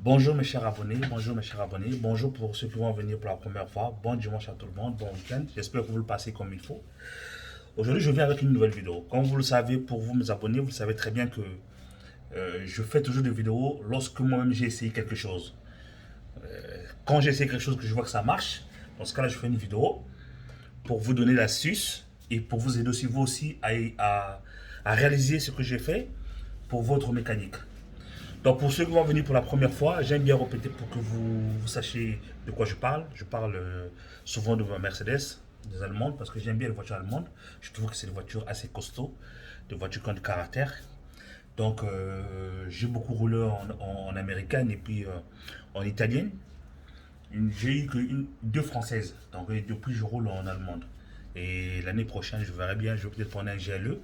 Bonjour mes chers abonnés, bonjour mes chers abonnés, bonjour pour ceux qui vont venir pour la première fois, bon dimanche à tout le monde, bon week-end, j'espère que vous le passez comme il faut. Aujourd'hui je viens avec une nouvelle vidéo. Comme vous le savez, pour vous mes abonnés, vous savez très bien que je fais toujours des vidéos lorsque moi-même j'ai essayé quelque chose. Quand j'ai essayé quelque chose que je vois que ça marche, dans ce cas-là je fais une vidéo pour vous donner l'astuce et pour vous aider aussi vous aussi à réaliser ce que j'ai fait pour votre mécanique. Donc pour ceux qui vont venir pour la première fois, j'aime bien répéter pour que vous sachiez de quoi je parle. Je parle souvent de ma Mercedes, des Allemandes, parce que j'aime bien les voitures allemandes. Je trouve que c'est des voitures assez costauds, des voitures qui ont du caractère. Donc j'ai beaucoup roulé en américaine et puis en italienne. J'ai eu que deux françaises, donc depuis je roule en allemande. Et l'année prochaine, je verrai bien, je vais peut-être prendre un GLE.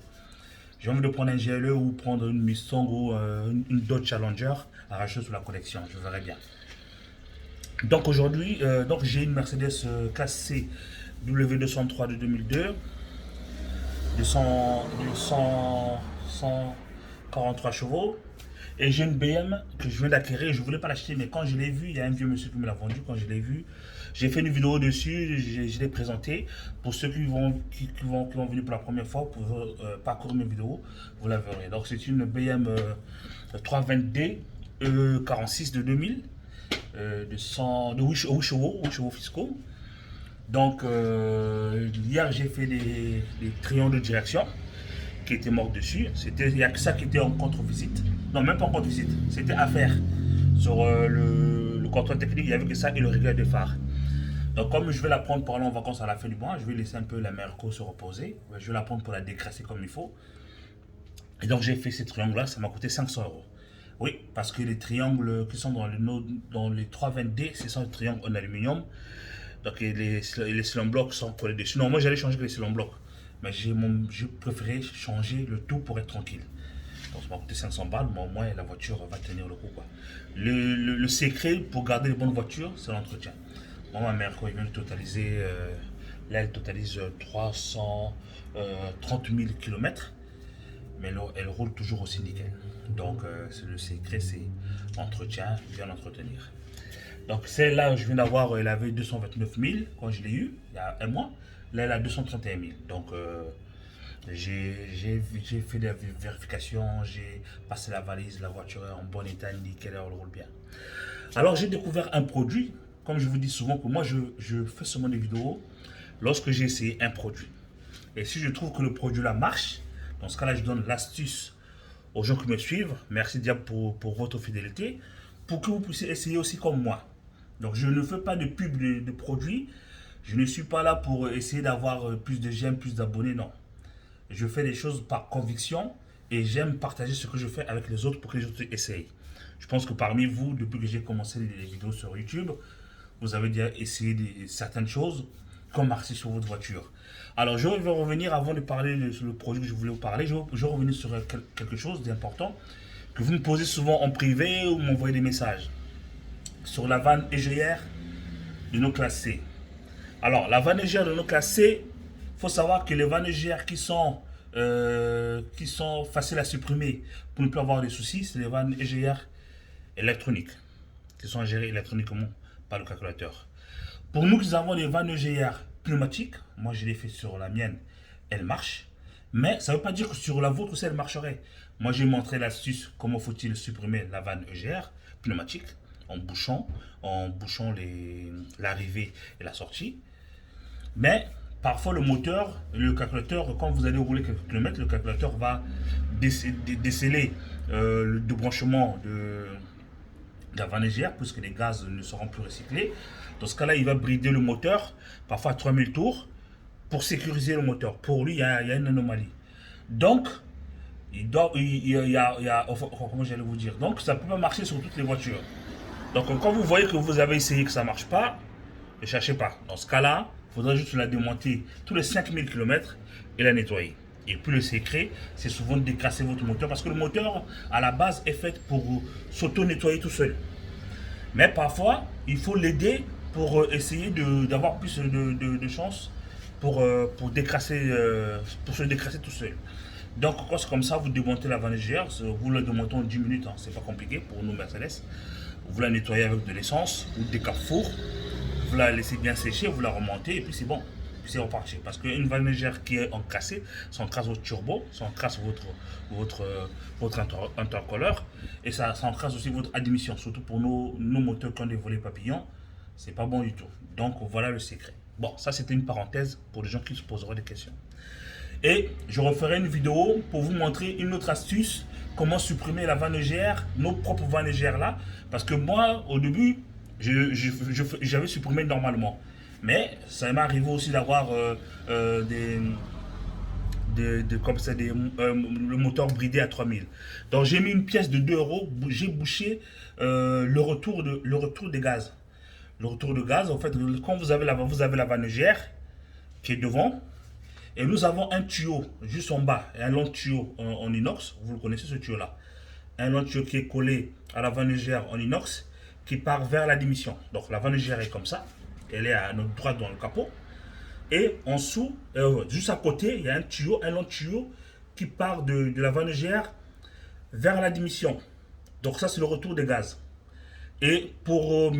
J'ai envie de prendre un GLE ou prendre une Mustang ou une Dodge Challenger arrachée sur la collection. Je verrai bien. Donc aujourd'hui, j'ai une Mercedes classe C W203 de 2002, de 143 chevaux. Et j'ai une BM que je viens d'acquérir. Je ne voulais pas l'acheter, mais quand je l'ai vu, il y a un vieux monsieur qui me l'a vendu. Quand je l'ai vu, j'ai fait une vidéo dessus, je l'ai présenté. Pour ceux qui vont venir pour la première fois, pour parcourir mes vidéos, vous la verrez. Donc c'est une BM 320D 46 de 2000, de 8 chevaux, 8 chevaux fiscaux. Donc hier j'ai fait les triangles de direction qui était mort dessus. Il n'y a que ça qui était en contre-visite. Non, même pas en contre-visite. C'était à faire sur le contrôle technique. Il n'y avait que ça et le réglage des phares. Donc, comme je vais la prendre pour aller en vacances à la fin du mois, je vais laisser un peu la Merco se reposer. Je vais la prendre pour la décrasser comme il faut. Et donc, j'ai fait ces triangles-là. Ça m'a coûté 500 euros. Oui, parce que les triangles qui sont dans les 320D, ce sont des triangles en aluminium. Donc les cylindres blocs sont collés dessus. Non, moi j'allais changer les cylindres blocs. Mais j'ai préféré changer le tout pour être tranquille. Donc ça m'a coûté 500 balles, mais au moins la voiture va tenir le coup, quoi. Le secret pour garder les bonnes voitures, c'est l'entretien. Moi, ma mère, quand elle vient de totaliser, là elle totalise 330 000 km, mais elle roule toujours aussi nickel. Donc le secret, c'est entretien, bien entretenir. Donc celle-là, je viens d'avoir, elle avait 229 000 quand je l'ai eu, il y a un mois. Là, elle a 231 000. Donc j'ai fait des vérifications, j'ai passé la valise, la voiture est en bon état, nickel, elle roule bien. Alors j'ai découvert un produit, comme je vous dis souvent que moi je fais seulement des vidéos lorsque j'ai essayé un produit. Et si je trouve que le produit là marche, dans ce cas-là, je donne l'astuce aux gens qui me suivent. Merci Diable pour votre fidélité, pour que vous puissiez essayer aussi comme moi. Donc je ne fais pas de pub de produits. Je ne suis pas là pour essayer d'avoir plus de j'aime, plus d'abonnés, non. Je fais des choses par conviction et j'aime partager ce que je fais avec les autres pour que les autres essayent. Je pense que parmi vous, depuis que j'ai commencé les vidéos sur YouTube, vous avez déjà essayé certaines choses comme marcher sur votre voiture. Alors je vais revenir, avant de parler sur le produit que je voulais vous parler, je vais revenir sur quelque chose d'important que vous me posez souvent en privé ou m'envoyez des messages sur la vanne égéère de nos classes C. Alors, la vanne égéère de nos classes C, il faut savoir que les vannes égéères qui sont faciles à supprimer pour ne plus avoir de soucis, c'est les vannes égéères électroniques, qui sont gérées électroniquement par le calculateur. Pour nous qui avons des vannes égéères pneumatiques, moi je l'ai fait sur la mienne, elle marche. Mais ça ne veut pas dire que sur la vôtre aussi elle marcherait. Moi j'ai montré l'astuce comment faut-il supprimer la vanne EGR pneumatique en bouchant l'arrivée et la sortie. Mais parfois le moteur, le calculateur, quand vous allez rouler quelques kilomètres, le calculateur va déceler le débranchement de la vanne légère puisque les gaz ne seront plus recyclés. Dans ce cas-là, il va brider le moteur, parfois à 3000 tours, pour sécuriser le moteur. Pour lui, il y a une anomalie. Donc, comment j'allais vous dire, donc ça ne peut pas marcher sur toutes les voitures. Donc quand vous voyez que vous avez essayé que ça ne marche pas, ne cherchez pas. Dans ce cas-là, il faudra juste la démonter tous les 5000 km et la nettoyer. Et puis le secret, c'est souvent de décrasser votre moteur parce que le moteur, à la base, est fait pour s'auto-nettoyer tout seul. Mais parfois, il faut l'aider pour essayer d'avoir plus de chances pour se décrasser tout seul. Donc, quand c'est comme ça, vous démontez la vanne vous la démontez en 10 minutes, hein, c'est pas compliqué pour nous Mercedes. Vous la nettoyez avec de l'essence ou des capes-four, vous la laissez bien sécher, vous la remontez et puis c'est bon. Puis c'est reparti. Parce qu'une vanne qui est encrassée, ça encrasse votre turbo, ça encrasse votre, votre intercooleur et ça encrasse aussi votre admission, surtout pour nos moteurs qui ont des volets papillons. C'est pas bon du tout. Donc voilà le secret. Bon, ça c'était une parenthèse pour les gens qui se poseront des questions. Et je referai une vidéo pour vous montrer une autre astuce, comment supprimer la vanne nos propres vannes là. Parce que moi, au début, j'avais supprimé normalement. Mais ça m'est arrivé aussi d'avoir comme ça, le moteur bridé à 3000. Donc j'ai mis une pièce de 2 euros, j'ai bouché le retour des gaz. Le retour de gaz, en fait, quand vous avez la vanne qui est devant, et nous avons un tuyau juste en bas, un long tuyau en inox, vous le connaissez ce tuyau-là. Un long tuyau qui est collé à la vanne en inox, qui part vers la démission. Donc la vanne est comme ça, elle est à notre droite dans le capot. Et en dessous, juste à côté, il y a un long tuyau qui part de la vanne vers la démission. Donc ça, c'est le retour des gaz. Et pour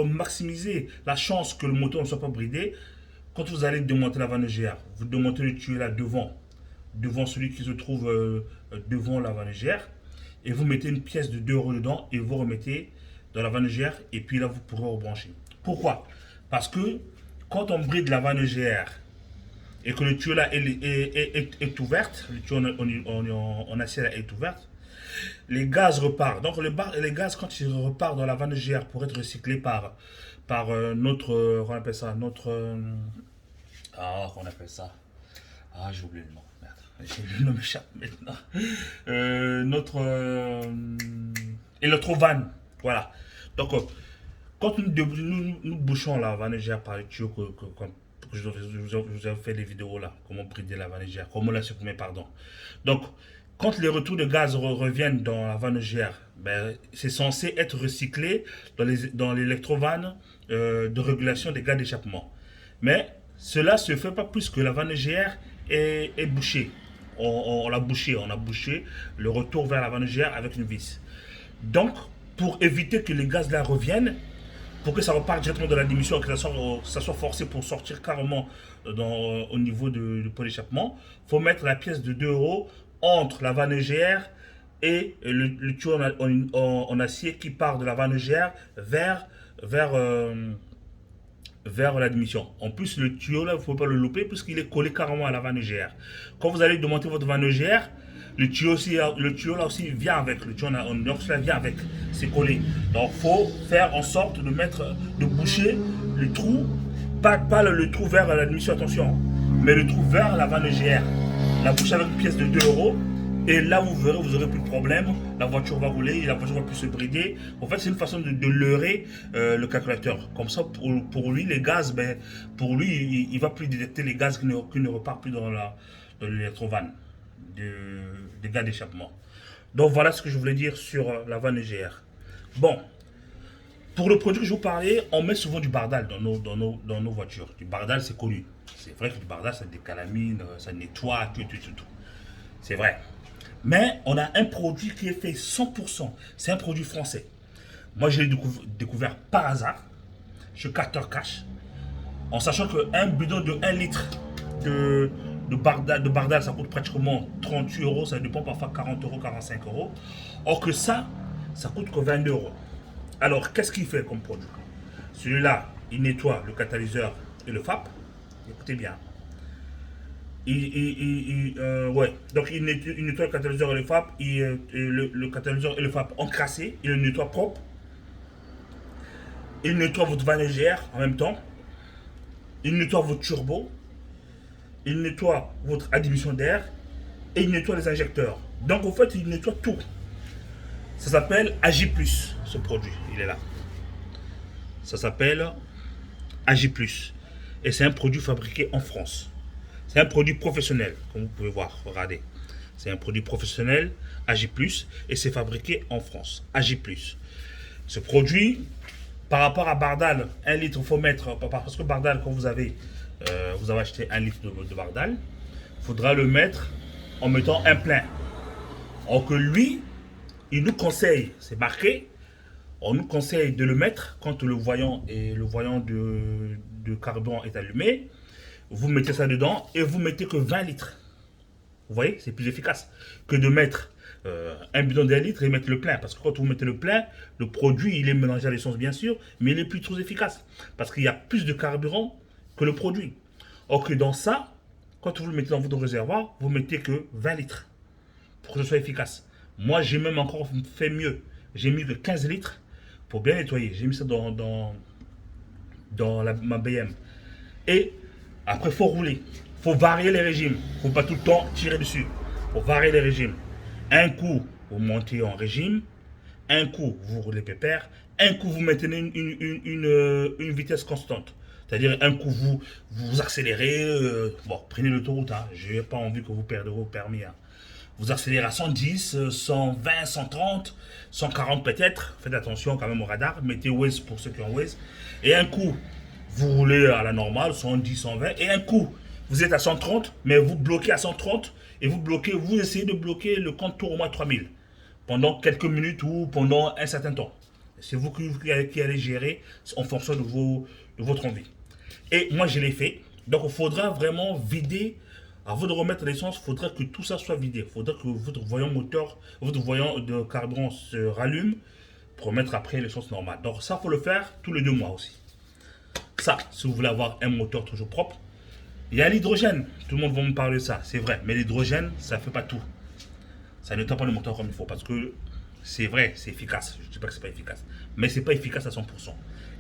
maximiser la chance que le moteur ne soit pas bridé, quand vous allez démonter la vanne vous démontez le tuyau là devant celui qui se trouve devant la vanne et vous mettez une pièce de 2 euros dedans et vous remettez dans la vanne et puis là vous pourrez rebrancher. Pourquoi? Parce que quand on bride la vanne et que le tuyau là est ouverte, le tuyau en acier là est ouverte, les gaz repartent. Donc les gaz, quand ils repartent dans la vanne pour être recyclés par notre, on appelle ça, on appelle ça, j'ai oublié le nom, merde, le nom m'échappe maintenant, notre électrovanne, voilà. Donc quand nous bouchons la vanne par le tuyau que je vous ai fait des vidéos là, comment brider la vanne comment la supprimer, pardon. Donc quand les retours de gaz reviennent dans la vanne ben, c'est censé être recyclé dans l'électrovanne de régulation des gaz d'échappement. Mais cela ne se fait pas plus que la vanne est bouchée. On l'a bouché, on a bouché le retour vers la vanne avec une vis. Donc, pour éviter que les gaz là reviennent, pour que ça reparte directement de la démission et que ça soit forcé pour sortir carrément au niveau du pot d'échappement, il faut mettre la pièce de 2 euros entre la vanne et le tuyau en acier qui part de la vanne vers la démission. En plus, le tuyau là, il ne faut pas le louper puisqu'il est collé carrément à la vanne Quand vous allez démonter votre vanne le tuyau là aussi vient avec, le tuyau en inox là vient avec, c'est collé. Donc il faut faire en sorte de boucher le trou, pas le trou vers la démission, attention, mais le trou vers la vanne La boucher avec une pièce de 2 euros. Et là, vous verrez, vous n'aurez plus de problème. La voiture va rouler, la voiture va plus se brider. En fait, c'est une façon de leurrer le calculateur. Comme ça, pour lui, les gaz, ben, pour lui, il ne va plus détecter les gaz qui ne repartent plus dans l'électrovanne des gaz d'échappement. Donc, voilà ce que je voulais dire sur la vanne Bon, pour le produit que je vous parlais, on met souvent du Bardal dans nos voitures. Du Bardal, c'est connu. C'est vrai que du Bardal, ça décalamine, ça nettoie, tout. C'est vrai. Mais on a un produit qui est fait 100%. C'est un produit français. Moi, je l'ai découvert par hasard chez Carter Cash. En sachant qu'un bidon de 1 litre de Bardal, ça coûte pratiquement 38 euros. Ça dépend parfois 40 euros, 45 euros. Or que ça coûte que 22 euros. Alors, qu'est-ce qu'il fait comme produit? Celui-là, il nettoie le catalyseur et le FAP. Écoutez bien. Donc il nettoie le catalyseur et le FAP, le catalyseur et le FAP encrassé, il le nettoie propre, il nettoie votre vanne en même temps, il nettoie votre turbo, il nettoie votre admission d'air et il nettoie les injecteurs. Donc en fait il nettoie tout. Ça s'appelle Agi+, ce produit, il est là. Ça s'appelle Agi+, et c'est un produit fabriqué en France. C'est un produit professionnel, comme vous pouvez voir, regardez. C'est un produit professionnel, Agi+, et c'est fabriqué en France, Agi+. Ce produit, par rapport à Bardal, 1 litre, il faut mettre, parce que Bardal, quand vous avez acheté 1 litre de Bardal, il faudra le mettre en mettant un plein. Or que lui, il nous conseille, c'est marqué, on nous conseille de le mettre quand le voyant de carburant est allumé. Vous mettez ça dedans et vous mettez que 20 litres. Vous voyez, c'est plus efficace que de mettre un bidon d'1 litre et mettre le plein. Parce que quand vous mettez le plein, le produit, il est mélangé à l'essence bien sûr, mais il est plus trop efficace. Parce qu'il y a plus de carburant que le produit. Or que dans ça, quand vous le mettez dans votre réservoir, vous mettez que 20 litres pour que ce soit efficace. Moi, j'ai même encore fait mieux. J'ai mis que 15 litres pour bien nettoyer. J'ai mis ça dans ma BM. Et après, il faut rouler. Il faut varier les régimes. Il ne faut pas tout le temps tirer dessus. Il faut varier les régimes. Un coup, vous montez en régime. Un coup, vous roulez pépère. Un coup, vous maintenez une vitesse constante. C'est-à-dire, un coup, vous accélérez. Bon, prenez l'autoroute. Hein. Je n'ai pas envie que vous perdez vos permis. Hein. Vous accélérez à 110, 120, 130, 140 peut-être. Faites attention quand même au radar. Mettez Waze pour ceux qui ont Waze. Et un coup, vous roulez à la normale, 110, 120. Et un coup, vous êtes à 130, mais vous bloquez à 130. Et vous essayez de bloquer le contour au moins 3000. Pendant quelques minutes ou pendant un certain temps. C'est vous qui allez gérer en fonction de votre envie. Et moi, je l'ai fait. Donc, il faudra vraiment vider. Avant de remettre l'essence, il faudra que tout ça soit vidé. Il faudra que votre voyant moteur, votre voyant de carburant se rallume pour remettre après l'essence normale. Donc ça, il faut le faire tous les 2 mois aussi. Ça, si vous voulez avoir un moteur toujours propre. Il y a l'hydrogène. Tout le monde va me parler de ça, c'est vrai. Mais l'hydrogène, ça ne fait pas tout. Ça ne nettoie pas le moteur comme il faut. Parce que c'est vrai, c'est efficace. Je ne dis pas que ce n'est pas efficace. Mais ce n'est pas efficace à 100%.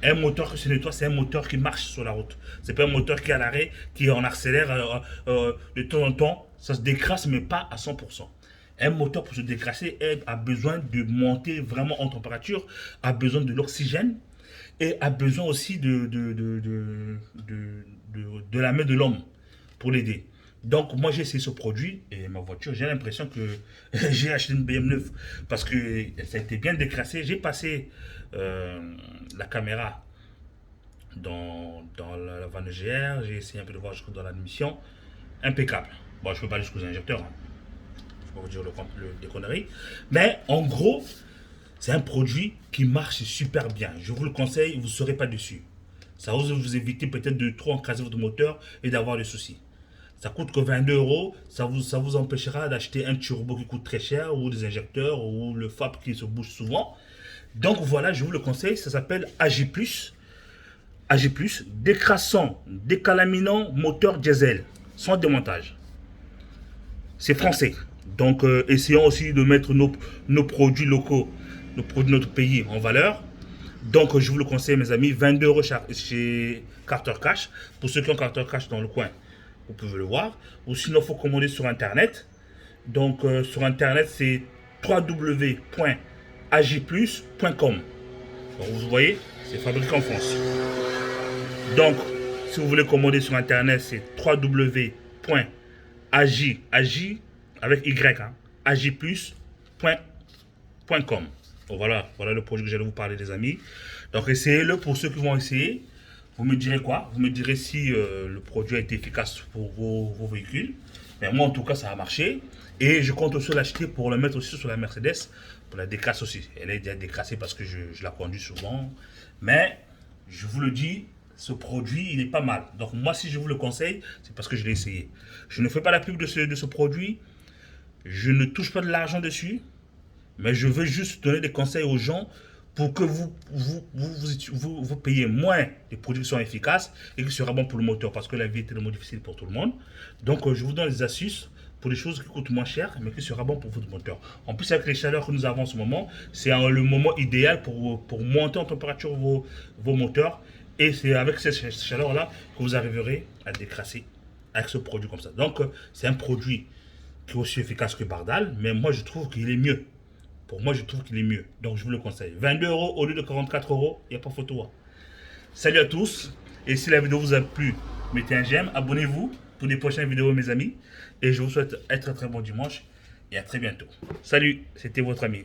Un moteur qui se nettoie, c'est un moteur qui marche sur la route. C'est pas un moteur qui est à l'arrêt, qui en accélère de temps en temps. Ça se décrasse, mais pas à 100%. Un moteur pour se décrasser a besoin de monter vraiment en température, a besoin de l'oxygène et a besoin aussi de la main de l'homme pour l'aider. Donc moi j'ai essayé ce produit et ma voiture, j'ai l'impression que j'ai acheté une BM9 parce que ça a été bien décrassé. J'ai passé la caméra dans la vanne GR, j'ai essayé un peu de voir jusqu'au dans l'admission, impeccable. Bon, je peux pas aller jusqu'aux injecteurs, hein. Je peux pas vous dire des conneries, mais en gros, c'est un produit qui marche super bien. Je vous le conseille, vous ne serez pas dessus. Ça va vous éviter peut-être de trop encraser votre moteur et d'avoir des soucis. Ça coûte que 22 euros, ça vous empêchera d'acheter un turbo qui coûte très cher ou des injecteurs ou le FAP qui se bouge souvent. Donc voilà, je vous le conseille, ça s'appelle AG+, décrassant, décalaminant, moteur diesel, sans démontage. C'est français. Donc essayons aussi de mettre nos produits locaux, nos produits de notre pays en valeur. Donc je vous le conseille mes amis, 22 euros chez Carter Cash. Pour ceux qui ont Carter Cash dans le coin, vous pouvez le voir. Ou sinon, il faut commander sur Internet. Donc sur Internet, c'est www.agplus.com. Vous voyez, c'est fabriqué en France. Donc, si vous voulez commander sur Internet, c'est www.ag avec Y, hein, agplus.com. Donc voilà le produit que j'allais vous parler, les amis. Donc essayez-le pour ceux qui vont essayer. Vous me direz quoi? Vous me direz si le produit a été efficace pour vos véhicules. Mais moi, en tout cas, ça a marché. Et je compte aussi l'acheter pour le mettre aussi sur la Mercedes, pour la décrasser aussi. Elle est déjà décrassée parce que je la conduis souvent. Mais, je vous le dis, ce produit, il est pas mal. Donc moi, si je vous le conseille, c'est parce que je l'ai essayé. Je ne fais pas la pub de ce produit. Je ne touche pas de l'argent dessus. Mais je veux juste donner des conseils aux gens pour que vous payez moins des produits qui sont efficaces et qui seront bons pour le moteur parce que la vie est tellement difficile pour tout le monde. Donc je vous donne des astuces pour des choses qui coûtent moins cher mais qui seront bons pour votre moteur. En plus avec les chaleurs que nous avons en ce moment, c'est le moment idéal pour monter en température vos moteurs et c'est avec cette chaleur là que vous arriverez à décrasser avec ce produit comme ça. Donc c'est un produit qui est aussi efficace que Bardal mais moi je trouve qu'il est mieux. Pour moi, je trouve qu'il est mieux. Donc, je vous le conseille. 22 euros au lieu de 44 euros. Il n'y a pas photo. Salut à tous. Et si la vidéo vous a plu, mettez un j'aime. Abonnez-vous pour les prochaines vidéos, mes amis. Et je vous souhaite un très très bon dimanche. Et à très bientôt. Salut, c'était votre ami.